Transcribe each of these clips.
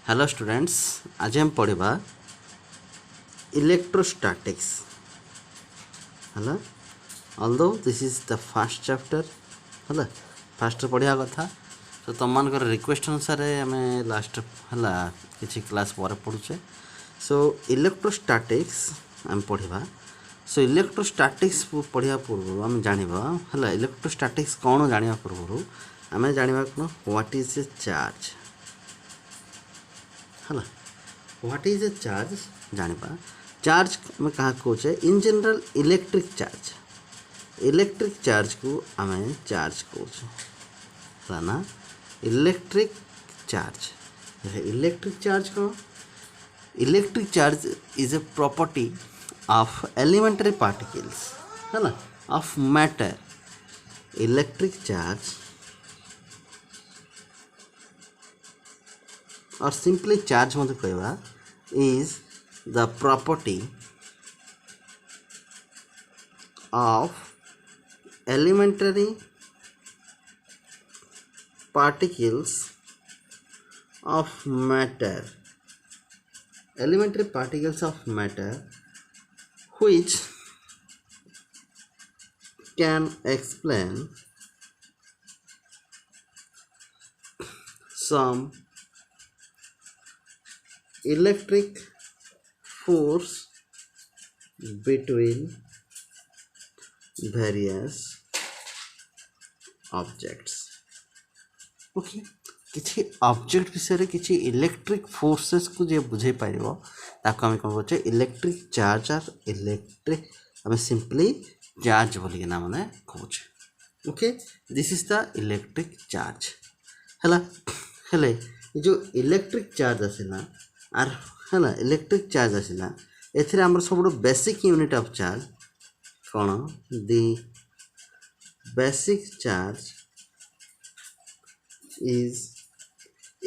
Hello students, आज हम पढ़ा इलेक्ट्रोस्टैटिक्स है। Although this is the first chapter है, फास्ट पढ़ा कथा। तो तुम मान रिक्वेस्ट अनुसार आम लास्ट है कि क्लास पर पढ़ुचे। सो इलेक्ट्रोस्टैटिक्स आम पढ़ा। सो इलेक्ट्रोस्टैटिक्स पढ़ा पूर्व आम जाना है इलेक्ट्रोस्टैटिक्स कौन जाना पूर्व आम जाना कौन व्हाट इज ए चार्ज है। व्हाट इज ए चार्ज जाना। चार्ज आम क्या कहे इन जनरल इलेक्ट्रिक चार्ज को आम चार्ज कहे ना इलेक्ट्रिक चार्ज कौन। Electric charge is a property of elementary particles है ना ऑफ मैटर। इलेक्ट्रिक चार्ज और सिंपली चार्ज मत कहवा is the property of elementary particles of matter which can explain some electric force between various objects. Okay किसी object विषय किसी electric forces को जे बुझे पार ताको आम कौन कहे इलेक्ट्रिक चार्ज और इलेक्ट्रिक आम सिंपली चार्ज बोलिकिना मैंने कहे। Okay this is the electric charge है। जो इलेक्ट्रिक चार्ज आसला आर है इलेक्ट्रिक चार्ज आसला एथिरे हमर सब बेसिक यूनिट ऑफ चार्ज कौन the basic charge is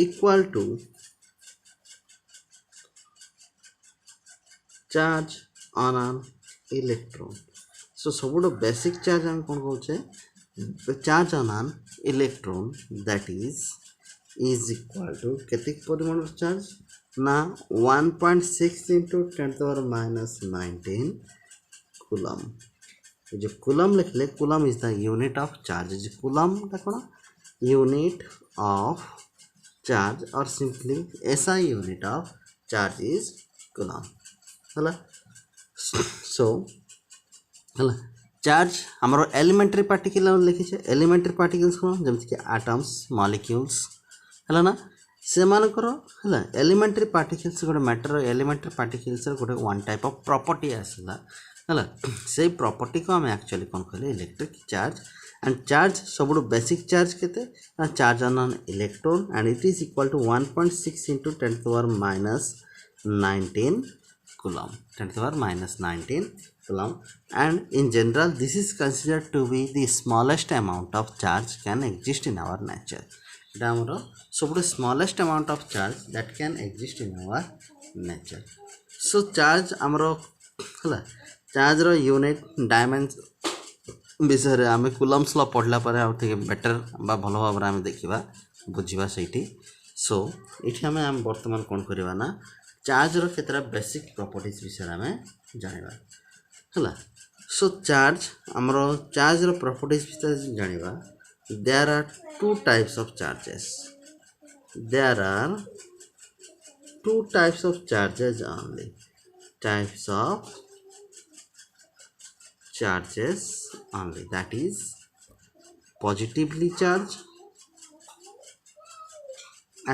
equal to charge on an electron. So सब बेसिक चार्ज हम कौन कहे charge on an electron that is equal to केते परिमाण चार्ज ना 1.6 into 10⁻⁻19 कूलम। जो कूलम लिखले coulomb is the unit of charge. Coulomb ता कौन यूनिट ऑफ चार्ज और सिंपली ऐसा unit of charge is coulomb है। सो है चार्ज आमर एलिमेंटरी पार्टिकल लिखी एलिमेंटरी पार्टिकल्स कौन जमीक कि आटम्स मॉलिक्यूल्स है ना से है एलिमेंटरी पार्टिकल्स गोटे मैटर एलिमेंटरी पार्टिकल्स गोटे वन टाइप ऑफ प्रॉपर्टी आसला है से प्रॉपर्टी को आम एक्चुअली कौन कहले इलेक्ट्रिक चार्ज। एंड चार्ज सब बेसिक चार्ज केते charge on an electron and it is equal to 1.6 into 10⁻⁻19 coulomb 10⁻⁻19 coulomb. And in general this is considered to be the smallest amount of charge can exist in our nature. एटा हमर सब smallest amount of charge that can exist in our nature. So charge हमर है charge रो unit dimension विषय आम Coulomb's law पढ़ला पर better बा भल भाव आम देखा बुझा से। सो ये आम बर्तमान कौन करवा ना चार्ज रो केतरा बेसिक प्रॉपर्टीज विषय आम जाना है। सो चार्ज आमर चार्ज रो प्रॉपर्टीज विषय जाना there are two types of charges only types of charges only, that is positively charged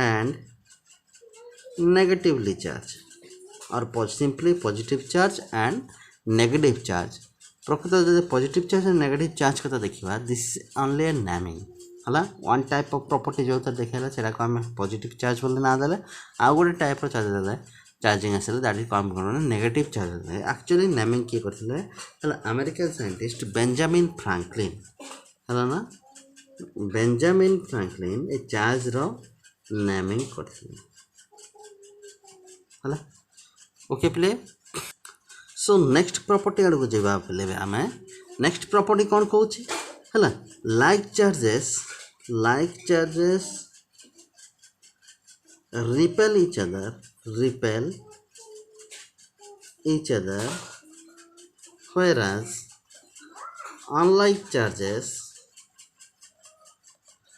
and negatively charged or simply positive charge and negative charge। प्रकृत जो पॉजिटिव चार्ज और negative charge कथा देखा this only A naming है one type of property जो देखा से आम पॉजिटिव चार्ज बोले ना देले आउ गोटे टाइप चार्ज देले चार्जिंग आसले दैट इज कम कौन नेगेटिव चार्ज। एक्चुअली नेमिंग किए करते अमेरिकन साइंटिस्ट बेंजामिन फ्रैंकलिन है ना बेंजामिन फ्रैंकलिन ए चार्ज रो नेमिंग करते है। ओके प्ले। सो नेक्स्ट प्रॉपर्टी आड़ को जावा पहले आम नेक्स्ट प्रॉपर्टी कौन कहूँ है like charges repel each other, repel each other, whereas unlike charges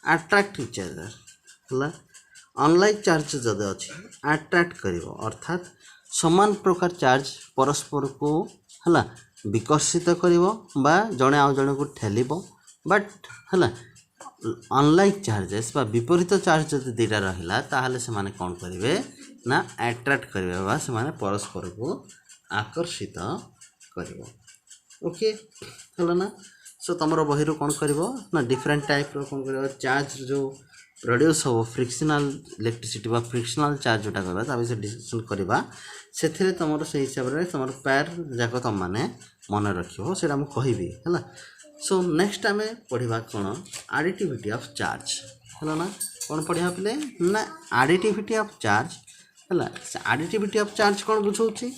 attract each other ହେଲା ଅନଲାଇକ୍ ଚାର୍ଜ ଯଦି ଅଛି ଆଟ୍ରାକ୍ଟ କରିବ ଅର୍ଥାତ୍ ସମାନ ପ୍ରକାର ଚାର୍ଜ ପରସ୍ପରକୁ ହେଲା ବିକଶିତ କରିବ ବା ଜଣେ ଆଉ ଜଣକୁ ଠେଲିବ ବଟ୍ ହେଲା ଅନଲାଇକ୍ ଚାର୍ଜେସ୍ ବା ବିପରୀତ ଚାର୍ଜ ଯଦି ଦୁଇଟା ରହିଲା ତାହେଲେ ସେମାନେ କ'ଣ କରିବେ ନା ଆଟ୍ରାକ୍ଟ କରିବେ ବା ସେମାନେ ପରସ୍ପରକୁ ଆକର୍ଷିତ କରିବ ଓକେ ହେଲା ନା सो तुम बही कौन कर ना डिफरेंट टाइप कौन कर चार्ज जो प्रोड्यूस हम फ्रिक्शनल इलेक्ट्रिसिटी बा फ्रिक्शनल चार्ज जोटा करवा विषय डिस्कसन करवा से तुम से हिसाब से तुम पैर जाक तुम मैंने मन रखो से कहबी है सो नेक्स्ट आम पढ़ा कौन एडिटिविटी ऑफ चार्ज है ना कौन पढ़ा पे ना एडिटिविटी ऑफ चार्ज है एडिटिविटी ऑफ चार्ज कौन बुझाऊँ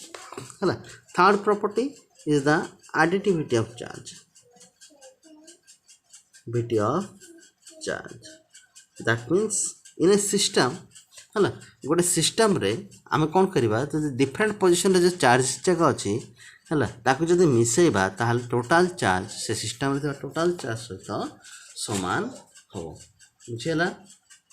है third property is the additivity of charge of charge that means in a system है गोटे सिस्टम रे आम कौन करवा डिफरेंट पोजिशन रे जो चार्ज जगह अच्छी है ताकू जब मिसेबा ताहले टोटाल चार्ज से सिस्टम रे टोटाल चार्ज सहित समान हो बुझेला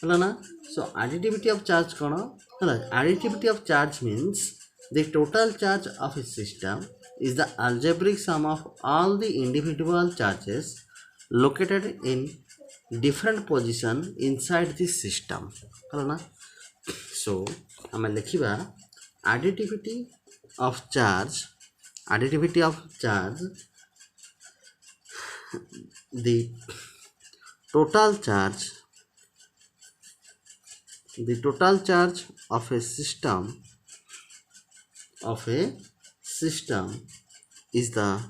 है ना सो एडिटिविटी ऑफ चार्ज कौन है additivity of charge means the total charge of A system is the algebraic sum of all the individual charges located in different position inside the system है ना so हमें लिखिबा additivity of charge the total charge of a system is the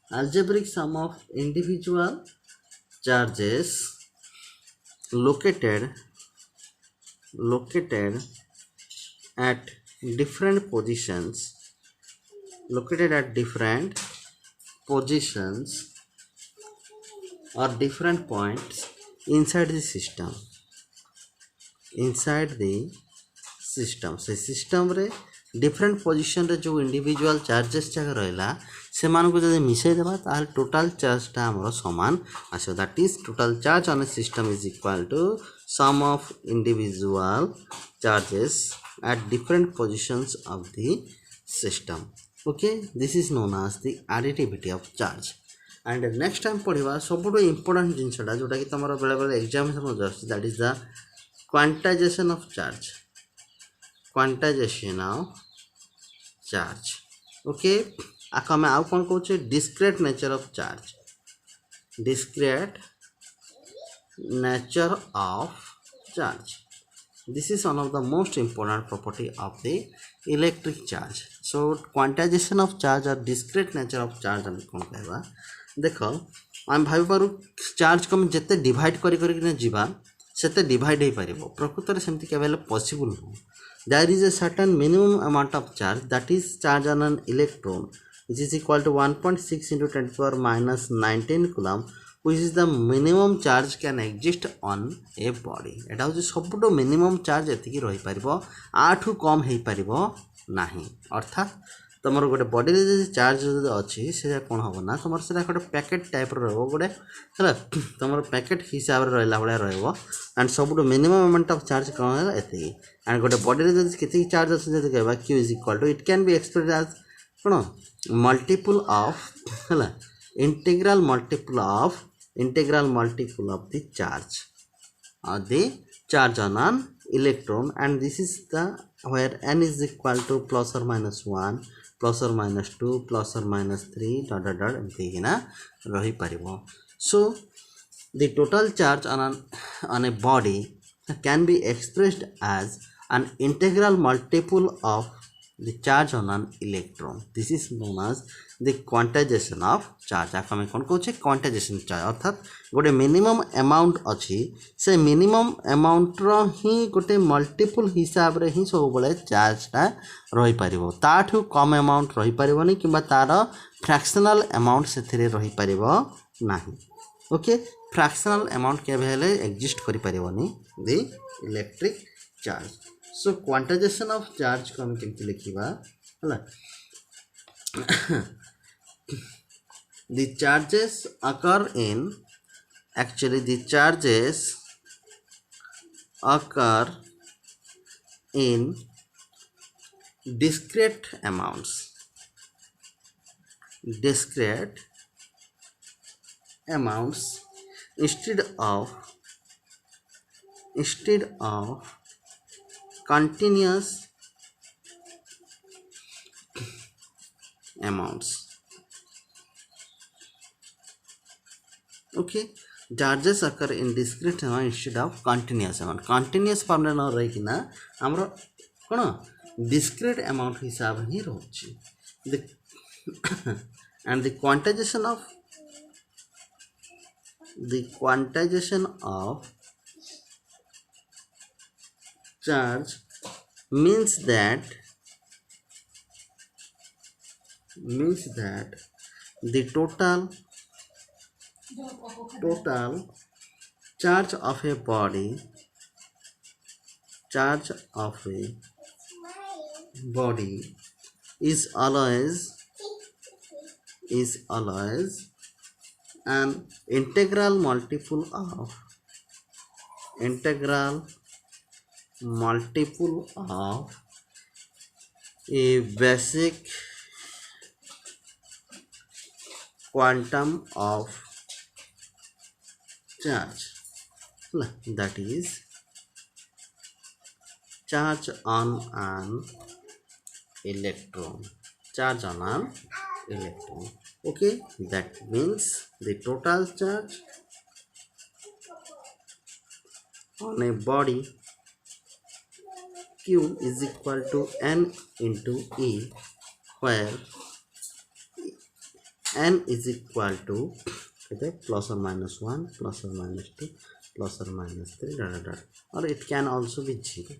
algebraic sum of individual charges located at different positions or different points inside the system से system रे different position रे जो individual charges जगह रहा से मानक जब मिसई देबा ताहले टोटाल चार्जटा हमर समान आसो that is total charge on a system is equal to sum of individual charges at different positions of the system okay this is known as the additivity of charge and next time पढ़ा सब important जिनसा जोटा कि तुम बेले बेले examination that is the quantization of charge okay आक आम आउ कौन कौचे discrete nature of charge this is one of the most important property of the electric charge so quantization of charge और डिस्क्रीट नेचर ऑफ चार्ज आम कौन कहवा देख आम भाई पारू चार्ज को जिते डिवाइड करा से डिवाइड हो पार प्रकृत में सेमती केवल पॉसिबल नुह there is a certain minimum amount of charge that is charge on an electron which is equal to 1.6 into 10 to the power minus 19 coulomb which is the minimum charge can exist on a body एटा हूँ सब minimum charge एतिकी रही पारिबो आठू कम हो पारिबो नाही अर्थात तुम गोटे body रे charge अच्छी से कौन हम ना तुम से गोटे पैकेट टाइप रोटे है तुम पैकेट हिसाब से रहा भाया रंड सब मिनिमम अमाउंट ऑफ चार्ज कौन है एति एंड गोटे बॉडी रे केति चार्ज अच्छे जब कहवा Q is equal to it can be expressed as कौन मल्टीपल ऑफ है integral multiple of the charge on an electron and this is the where n is equal to plus or minus 1 plus or minus 2 plus or minus 3 dot dot dot एमती ना रही पारिबो so the total charge on a body can be expressed as an integral multiple of the charge on an electron. This is known as the quantization of charge. आको हमें कौन कहूँ quantization charge अर्थात गोटे minimum amount अच्छी से minimum amount ही गोटे multiple हिसाब रे ही सब बड़े चार्जटा रही पारिबो ताठू कम अमाउंट रही पारिबोनी किंबा तार फ्रैक्शनल अमाउंट से रही पारिबो नाही. ओके फ्रैक्शनल अमाउंट केबे हेले एग्जिस्ट करि पारिबोनी the electric charge. So quantization of charge को हम केमती लिखिबा हला the charges occur in actually the charges occur in discrete amounts instead of continuous amounts. Okay, charges occur in discrete amount instead of continuous amount. Continuous form रे न रही कि ना हमरो कोन discrete amount हिसाब ही रहछि. And the quantization of charge means that the total charge of a body is always an integral multiple of a basic quantum of charge, that is charge on an electron. Okay, that means the total charge on a body Q is equal to N into E, where N is equal to plus or minus 1, plus or minus 2, plus or minus 3, or it can also be 0.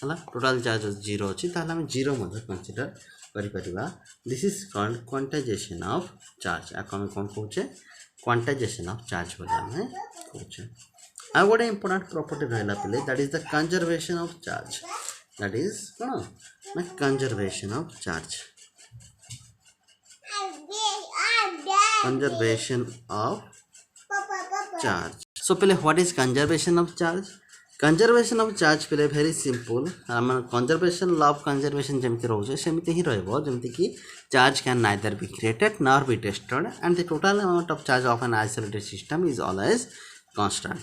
है total charge 0 अच्छी ताहले हम 0 मध्य consider करि परिबा. This is called quantization of charge. आको हम कोन कहूचे क्वांटाइजेशन ऑफ चार्ज बोले हम कहूचे. आ गोटे इंपोर्टेंट प्रॉपर्टी रहला पले that is the conservation of charge. That is कोन ना conservation of charge. Conservation of charge. So पहले what is conservation of charge? Conservation of charge पहले very simple. Conservation law of conservation जमती रोजे सेमती ही रहेबो जमती कि charge can neither be created nor be destroyed and the total amount of charge of an isolated system is always constant.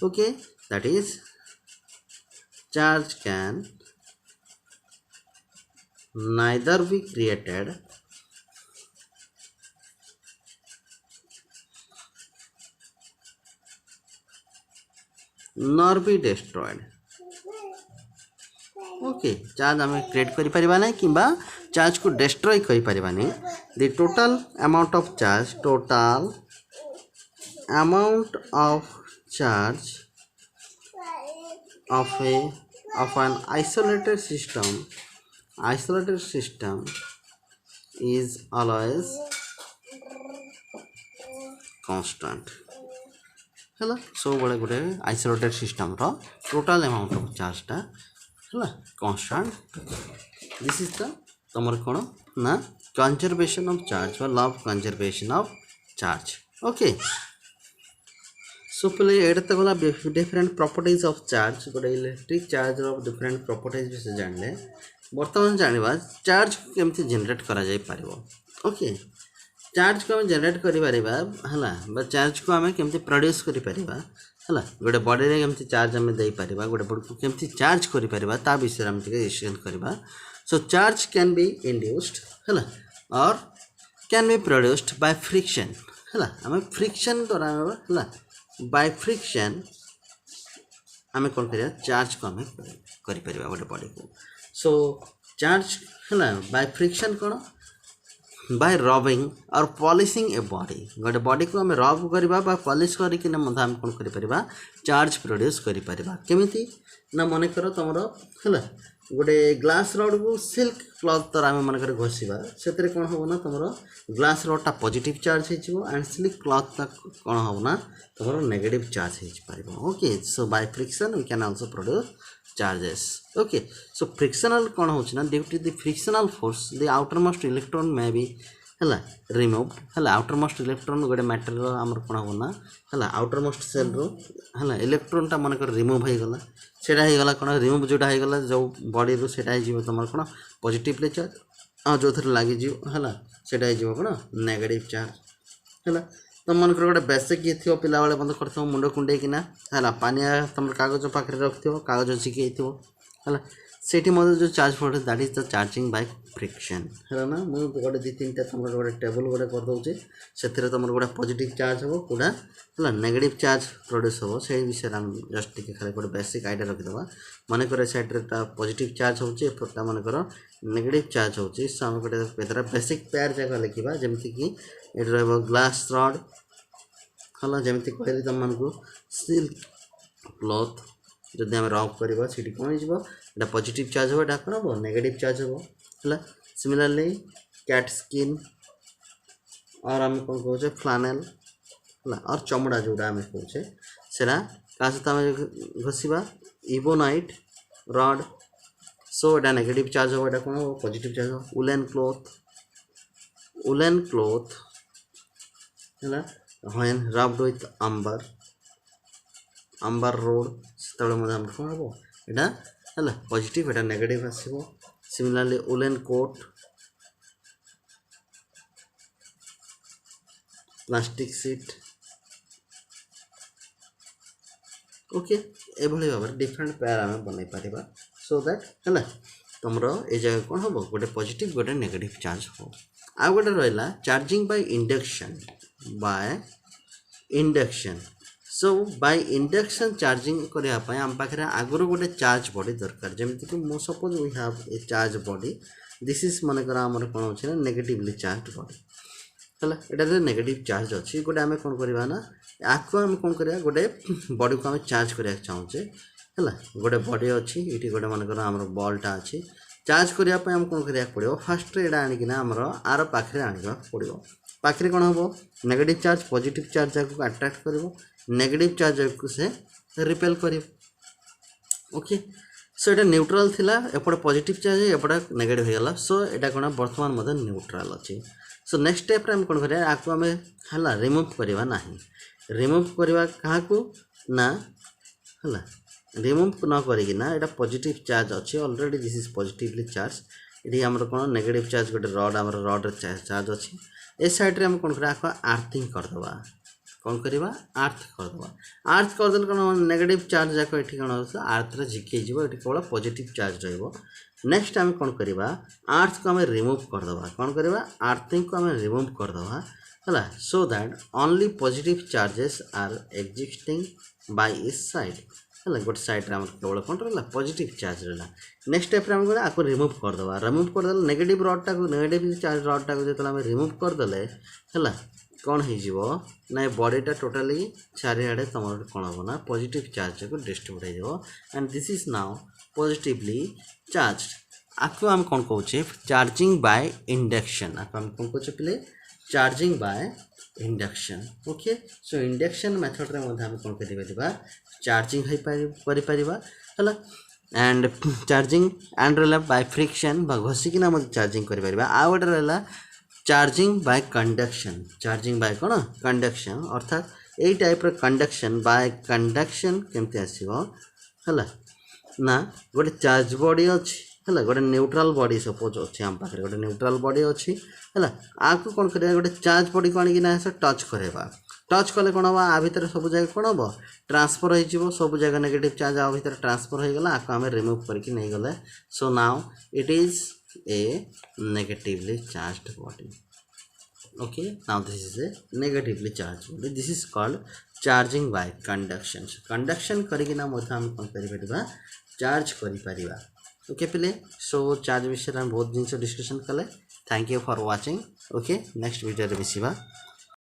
Okay, that is charge can neither be created nor be destroyed. Okay charge आम create करि परिबा नै किबा charge को destroy करि परिबा नै. The total amount of charge of an isolated system is always constant. है सब बड़े गोटे आइसोलेटेड सिस्टम रो टोटल अमाउंट ऑफ चार्जटा है कांस्टेंट. दिस इज द तुमर कौन ना conservation of charge or law of conservation of charge. Okay so पहले एटा तो गला डिफरेंट प्रॉपर्टीज ऑफ चार्ज गोटे electric charge of different properties विषय जानले. बर्तमान जानवा चार्ज केमती जनरेट करा जाय पारिबो. ओके चार्ज को आम जनरेट करा चार्ज को आम केमती प्रोड्यूस करा है गोटे बॉडी रे केमती चार्ज आम दे पारिबा गोटे बॉडी को केमती चार्ज करि परिबा ता विषय हम टिके डिस्कशन करबा. सो चार्ज कैन बी इंड्यूस्ड है और can be produced by friction है आम फ्रिक्शन द्वारा है बाय फ्रिक्शन आम कौन करिया चार्ज को आम करि परिबा गोटे बॉडी को. सो चार्ज है बाय फ्रिक्शन कौन बाय रबिंग और पॉलिशिंग ए बॉडी गोटे बॉडी को आम रब करवा पॉलिश करके आम कौन कर चार्ज प्रोड्यूस करमिति ना मन कर तुम है गोटे ग्लास रड को सिल्क क्लथ तर आम मनकर घोषा से कौन हम ना तुम ग्लास रडटा पॉजिटिव चार्ज हो एंड सिल्क क्लथ कौन हम ना तुम नेगेटिव चार्ज हो okay so by friction we can also produce charges okay so frictional कौन होची ना due to the frictional force the outermost electron may be है रिमूव है आउटर मोस्ट इलेक्ट्रॉन गोटे मैटर आमर कौन हम ना है आउटर मोस्ट सेल रो है इलेक्ट्रॉनटा मन कर रिमूव हो गला सेटा हो गला कौन रिमूव जोटा हो गला जो बॉडी रो सेटा हो तुम कौन पॉजिटिवली चार्ज जो थे लगी है सेटा हो कौन नेगेटिव चार्ज है तुम मन गोटे बेसिक ये थी पिला बेले बंद कर मुंड कुंडे किना है पानिया तुम कागज पाखे रखि कागज चिके है सेठी मध्य जो चार्ज पड़े that is the charging by friction है ना मुझे गोटे दी तीन तुम गोटे टेबल गोटे करदे से तुम गोटे पॉजिटिव चार्ज हम कौटा है नेगेटिव चार्ज प्रोड्यूस हम से विषय में जस्ट टी खाली गोटे बेसिक आइडिया रखिदेवा मन कर सैड्रे पॉजिटिव चार्ज होटा मन कर नेगेटिव चार्ज होती आम गोटे बेसिक पेयर जाक लिखा जमीक ये ग्लास रड है जमी कहली तुम मानक सिल्क क्लथ जदि आम रब करवा सीटी कौन हो पॉजिटिव चार्ज हो कौन हम नेगेटिव चार्ज हो है सिमिलरली कैट स्किन और आम कौन कहे फ्लानेल है और चमड़ा जोड़ा आम कहे से क्या सहित आम घोषा इबोनाइट रड सो एटा नेगेटिव चार्ज हो कौन हम पॉजिटिव चार्ज हो उलेन क्लोथ है when rubbed with amber road से कौन हम यहाँ है पॉजिटिव एटा नेगेटिव आसो similarly woollen coat plastic sheet okay ये भाव डिफरेंट पेयर आम बनई पार सो दैट है तुम ये जगह कौन हम गोटे पॉजिटिव गोटे नेगेटिव चार्ज हो आ गोटे रहा charging by induction so by induction charging करने आम पाखे आगुरी गोटे चार्ज बॉडी दरकार जमीक मो suppose we have a charge body this is मनकर आमर कौन अच्छे ना नेगेटिवली चार्ज बॉडी है ये नेगेटिव चार्ज अच्छी गोटे आम कौन करवा ना आपको आम कौन करवा गोटे बॉडी को आम चार्ज करने चाहूचे है गोटे बॉडी अच्छी ये गोटे मनकर आम बल्टा अच्छी चार्ज करने आम कौन करा पड़ो फास्ट यहाँ आणिकिना आमर आर पाखे आने पड़ो पाखे कौन हम नेगेटिव चार्ज पॉजिटिव चार्ज जाक अट्रैक्ट कर नेगेटिव चार्ज को से रिपेल कर ओके सो ये न्यूट्रल थिला एपटे पॉजिटिव चार्ज एपटे नेगेटिव हो गला सो यहाँ कौन बर्तमान मध्य न्यूट्रल अच्छी सो नेक्स्ट स्टेप आम कौन करें आपको आम है रिमूव करवा ना रिमूव करवा क्या ना है रिमूव न करना यहाँ पॉजिटिव चार्ज अच्छे already this is positively charge ये आमर कौन नेगेटिव चार्ज गोटे रड आम रड चार्ज अच्छी ए साइड्रे आम कौन कर आर्थिंग करदे कौन करवा आर्थ करदे आर्थ करदे कौन नेगेटिव चार्ज जाक ये कौन आर्थ झिके ये केवल पॉजिटिव चार्ज रो नेक्स्ट आम कौन करवा आर्थ को आम रिमूव करदे कौन करवा आर्थिंग को आम रिमूव करदे है so that only positive charges are existing by इस साइड है गोटे सैड्रे आम केवल कौन रहा पॉजिटिव चार्ज रहा नेक्स्ट स्टेप आम कौन आपको रिमूव करदे रिमूव करदे नेगेटिव रडटा को नेगेटिव चार्ज रडटा को जो आम रिमूव करदे है कौन हो ना बॉडीटा टोटाली चारिआडे तुम कौन हम ना पॉजिटिव चार्ज को डिस्ट्रीब्यूट हो and this is now positively charge आपको आम कौन कहे चार्जिंग बाय इंडक्शन आपको आम कौन कहे पे charging by induction okay so induction method रे आम कौन कर चार्जिंग है एंड चार्जिंग एंड रहा बाय फ्रिक्शन घोषिकिना चार्जिंग कर आ गए रहा चार्जिंग बाय चार्जिंग बाय कौन कंडक्शन अर्थात यही टाइप कंडक्शन बाय कंडक्शन केमती आसो है ना गोटे चार्ज बॉडी अच्छी है गोटे न्यूट्रल बॉडी सपोज अच्छे आम पाखे गोटे न्यूट्रल बॉडी अच्छी है आपको कौन कर गोटे चार्ज बॉडी को आना टच करवा टच कले कौन हम आ भर सब जगह कौन हम ट्रांसफर हो सब जगह नेगेटिव चार्ज आ भर ट्रांसफर हो गला आपको आम रिमूव करके नहीं गले so now it is a negatively charged body okay now this is a negatively charge body this is called charging by conduction conduction करना कौन कर चार्ज कर ओके पिले सो चार्ज विषय में बहुत जिन डिस्कसन कले thank you for watching okay next video रे मिसिबा